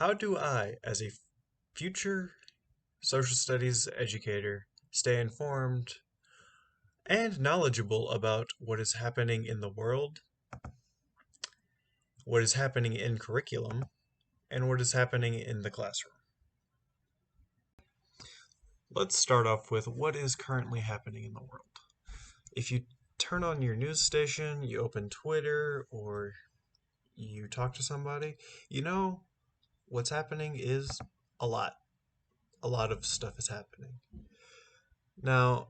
How do I, as a future social studies educator, stay informed and knowledgeable about what is happening in the world, what is happening in curriculum, and what is happening in the classroom? Let's start off with what is currently happening in the world. If you turn on your news station, you open Twitter, or you talk to somebody, you know what's happening is a lot. A lot of stuff is happening. Now,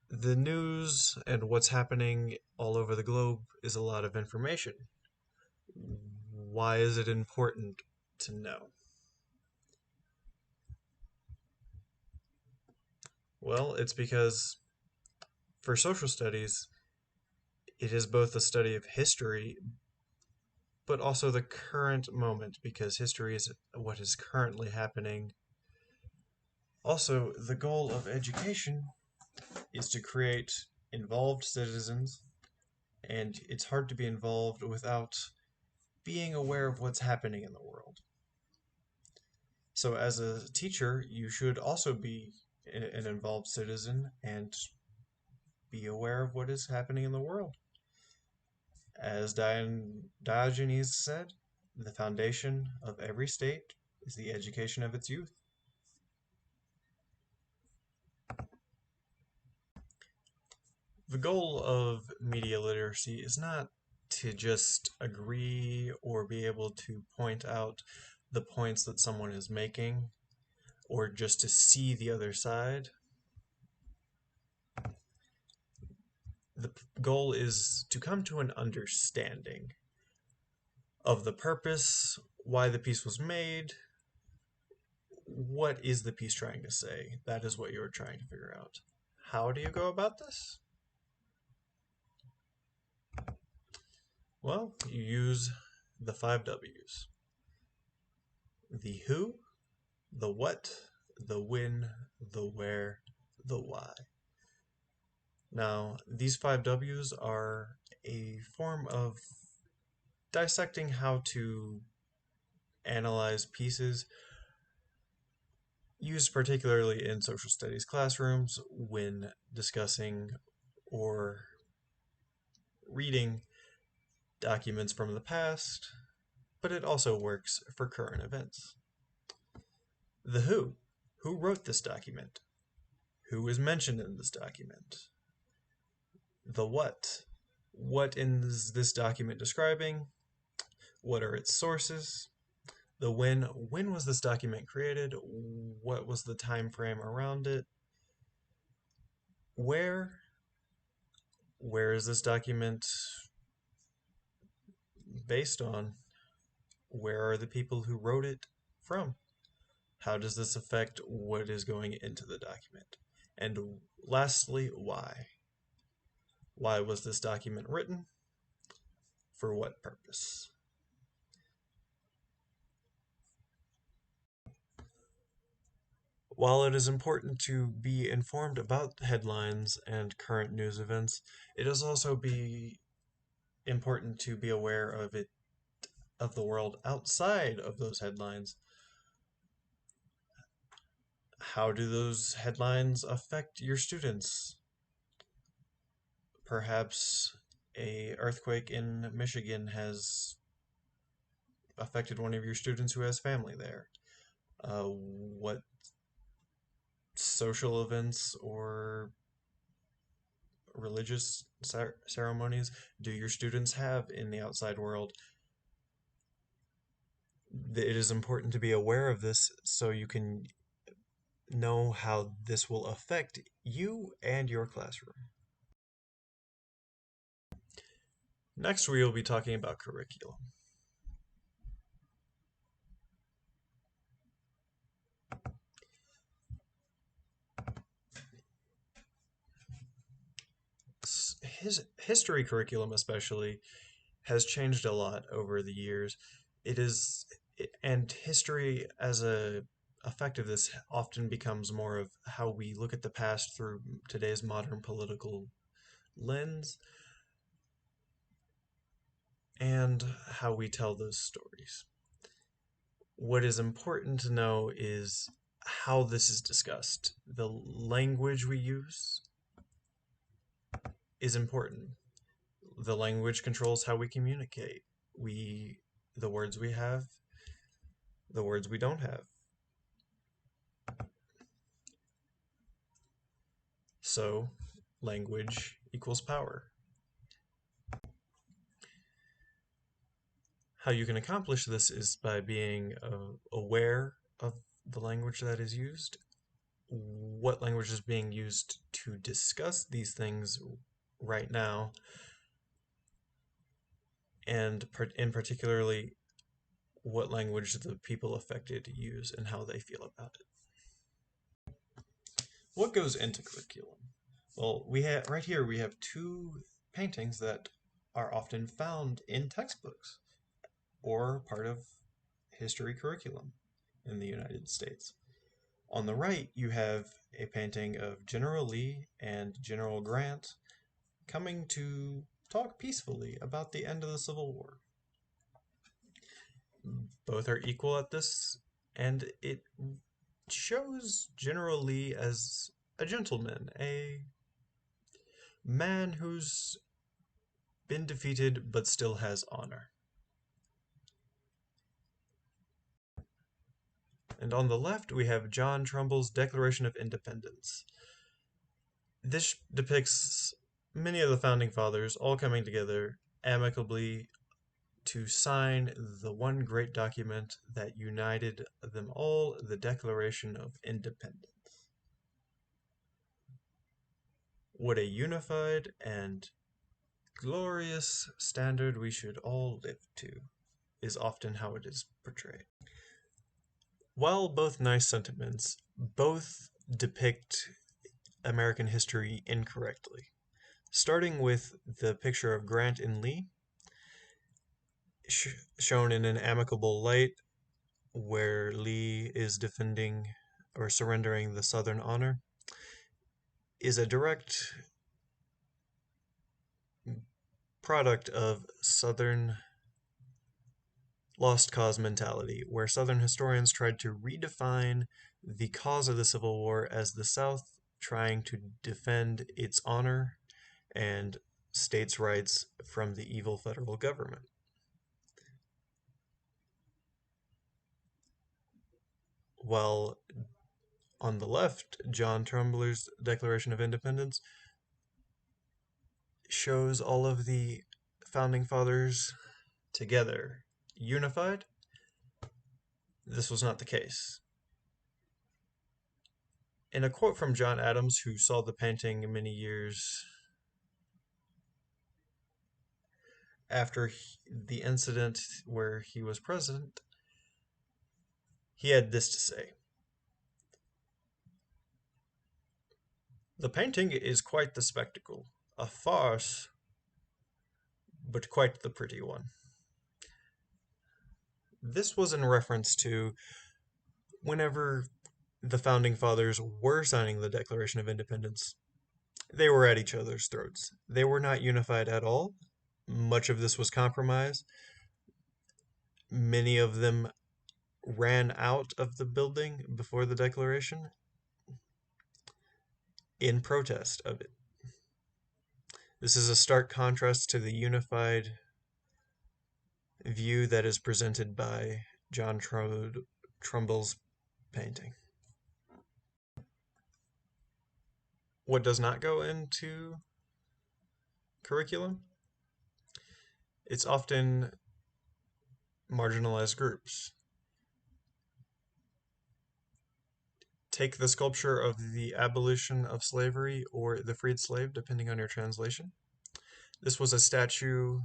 the news and what's happening all over the globe is a lot of information. Why is it important to know? Well, it's because for social studies, it is both a study of history, but also the current moment, because history is what is currently happening. Also, the goal of education is to create involved citizens, and it's hard to be involved without being aware of what's happening in the world. So, as a teacher, you should also be an involved citizen and be aware of what is happening in the world. As Diogenes said, the foundation of every state is the education of its youth. The goal of media literacy is not to just agree or be able to point out the points that someone is making or just to see the other side. The goal is to come to an understanding of the purpose, why the piece was made, what is the piece trying to say. That is what you're trying to figure out. How do you go about this? Well, you use the five W's: the who, the what, the when, the where, the why. Now, these five W's are a form of dissecting how to analyze pieces used particularly in social studies classrooms when discussing or reading documents from the past, but it also works for current events. The who. Who wrote this document? Who is mentioned in this document? The what. What is this document describing? What are its sources? The when. When was this document created? What was the time frame around it? Where. Where is this document based on? Where are the people who wrote it from? How does this affect what is going into the document? And lastly, why? Why was this document written? For what purpose? While it is important to be informed about headlines and current news events, it is also important to be aware of the world outside of those headlines. How do those headlines affect your students? Perhaps a earthquake in Michigan has affected one of your students who has family there. What social events or religious ceremonies do your students have in the outside world? It is important to be aware of this so you can know how this will affect you and your classroom. Next, we will be talking about curriculum. His history curriculum, especially, has changed a lot over the years. It is, and history as a effect of this often becomes more of how we look at the past through today's modern political lens and how we tell those stories. What is important to know is how this is discussed. The language we use is important. The language controls how we communicate. The words we have, the words we don't have. So, language equals power. How you can accomplish this is by being aware of the language that is used, what language is being used to discuss these things right now, and in particularly what language the people affected use and how they feel about it. What goes into curriculum? Well, right here we have two paintings that are often found in textbooks or part of history curriculum in the United States. On the right, you have a painting of General Lee and General Grant coming to talk peacefully about the end of the Civil War. Both are equal at this, and it shows General Lee as a gentleman, a man who's been defeated but still has honor. And on the left, we have John Trumbull's Declaration of Independence. This depicts many of the founding fathers all coming together amicably to sign the one great document that united them all, the Declaration of Independence. What a unified and glorious standard we should all live to, is often how it is portrayed. While both nice sentiments, both depict American history incorrectly. Starting with the picture of Grant and Lee, shown in an amicable light, where Lee is defending or surrendering the Southern honor, is a direct product of Southern lost cause mentality, where Southern historians tried to redefine the cause of the Civil War as the South trying to defend its honor and states' rights from the evil federal government. While on the left, John Trumbull's Declaration of Independence shows all of the founding fathers together, unified. This was not the case. In a quote from John Adams, who saw the painting many years after the incident where he was president, he had this to say: "The painting is quite the spectacle, a farce, but quite the pretty one." This was in reference to whenever the founding fathers were signing the Declaration of Independence, they were at each other's throats. They were not unified at all. Much of this was compromise. Many of them ran out of the building before the Declaration in protest of it. This is a stark contrast to the unified view that is presented by John Trumbull's painting. What does not go into curriculum? It's often marginalized groups. Take the sculpture of the abolition of slavery or the freed slave, depending on your translation. This was a statue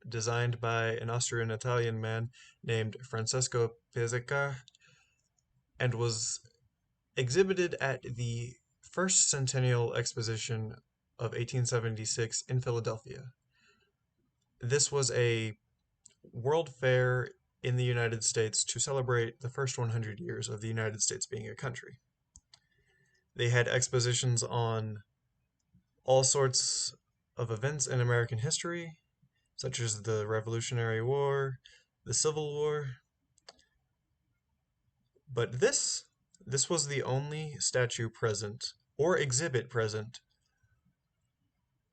designed by an Austrian-Italian man named Francesco Piezecca and was exhibited at the First Centennial Exposition of 1876 in Philadelphia. This was a world fair in the United States to celebrate the first 100 years of the United States being a country. They had expositions on all sorts of events in American history, such as the Revolutionary War, the Civil War, But this was the only statue present or exhibit present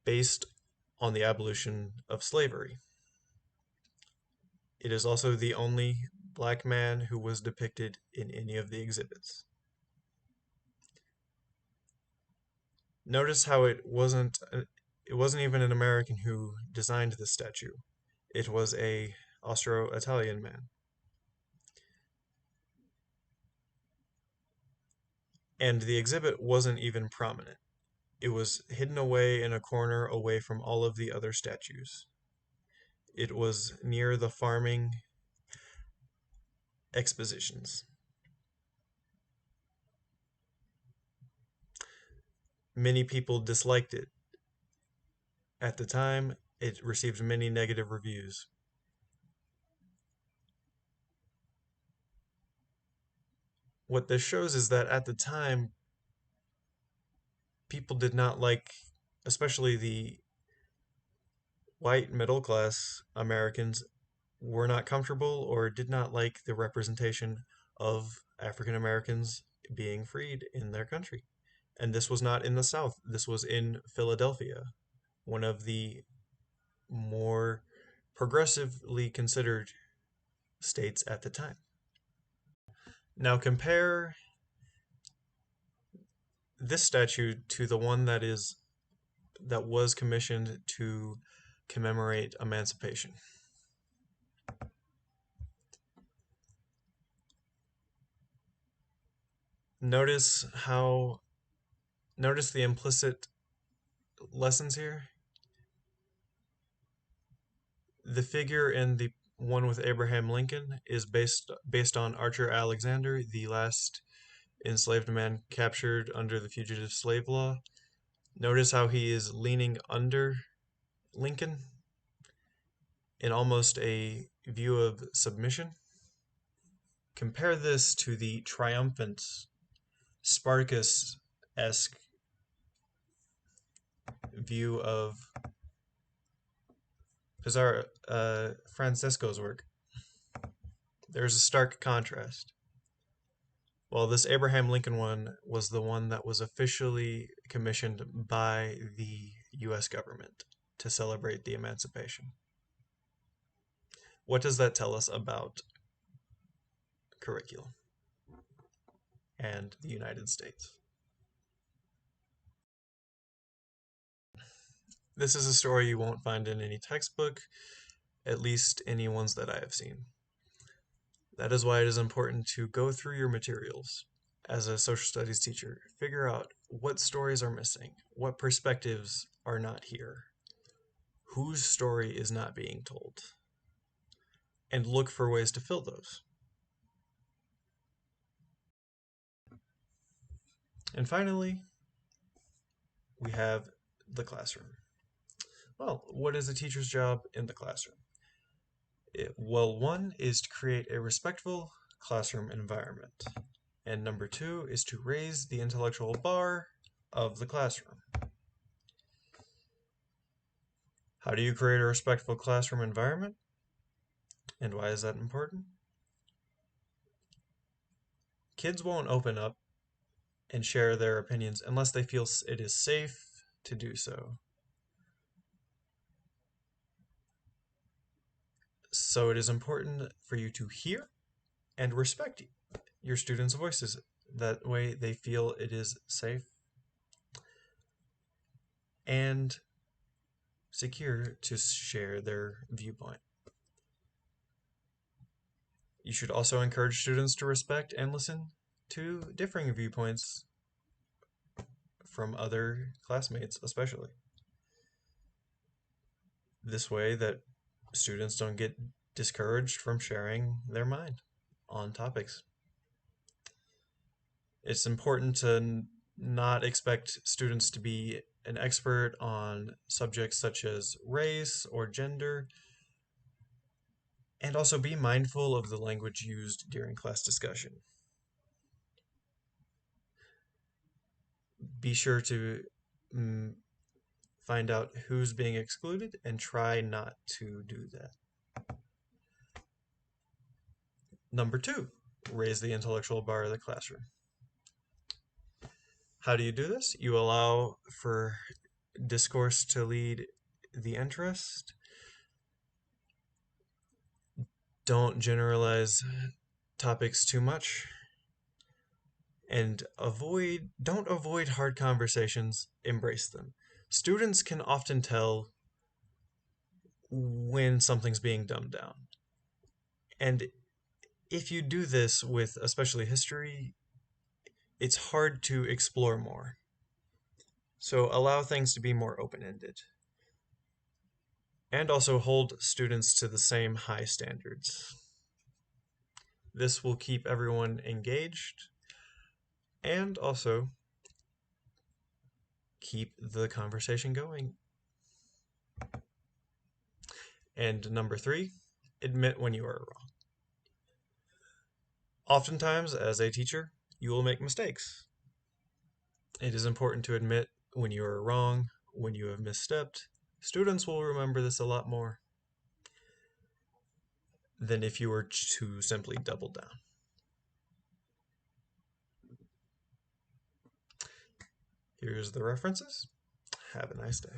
based on the abolition of slavery. It is also the only black man who was depicted in any of the exhibits. Notice how it wasn't even an American who designed this statue. It was a Austro-Italian man. And the exhibit wasn't even prominent. It was hidden away in a corner away from all of the other statues. It was near the farming expositions. Many people disliked it. At the time, it received many negative reviews. What this shows is that at the time, people did not like, especially the white middle class Americans, were not comfortable or did not like the representation of African Americans being freed in their country. And this was not in the South, this was in Philadelphia, one of the more progressively considered states at the time. Now compare this statue to the one that was commissioned to commemorate emancipation. Notice the implicit lessons here. The figure in the one with Abraham Lincoln is based on Archer Alexander, the last enslaved man captured under the Fugitive Slave Law. Notice how he is leaning under Lincoln in almost a view of submission. Compare this to the triumphant Spartacus-esque view of Francesco's work. There's a stark contrast. While this Abraham Lincoln one was the one that was officially commissioned by the U.S. government to celebrate the emancipation. What does that tell us about curriculum and the United States? This is a story you won't find in any textbook, at least any ones that I have seen. That is why it is important to go through your materials. As a social studies teacher, figure out what stories are missing, what perspectives are not here, whose story is not being told, and look for ways to fill those. And finally, we have the classroom. Well, what is a teacher's job in the classroom? Well, one is to create a respectful classroom environment. And number two is to raise the intellectual bar of the classroom. How do you create a respectful classroom environment? And why is that important? Kids won't open up and share their opinions unless they feel it is safe to do so. So it is important for you to hear and respect your students' voices. That way they feel it is safe and secure to share their viewpoint. You should also encourage students to respect and listen to differing viewpoints from other classmates, especially. This way that students don't get discouraged from sharing their mind on topics. It's important to not expect students to be an expert on subjects such as race or gender, and also be mindful of the language used during class discussion. Be sure to find out who's being excluded and try not to do that. Number two, raise the intellectual bar of the classroom. How do you do this? You allow for discourse to lead the interest. Don't generalize topics too much. And don't avoid hard conversations, embrace them. Students can often tell when something's being dumbed down. And if you do this with especially history, it's hard to explore more. So allow things to be more open-ended. And also hold students to the same high standards. This will keep everyone engaged and also keep the conversation going. And number 3, admit when you are wrong. Oftentimes, as a teacher, you will make mistakes. It is important to admit when you are wrong, when you have misstepped. Students will remember this a lot more than if you were to simply double down. Here's the references. Have a nice day.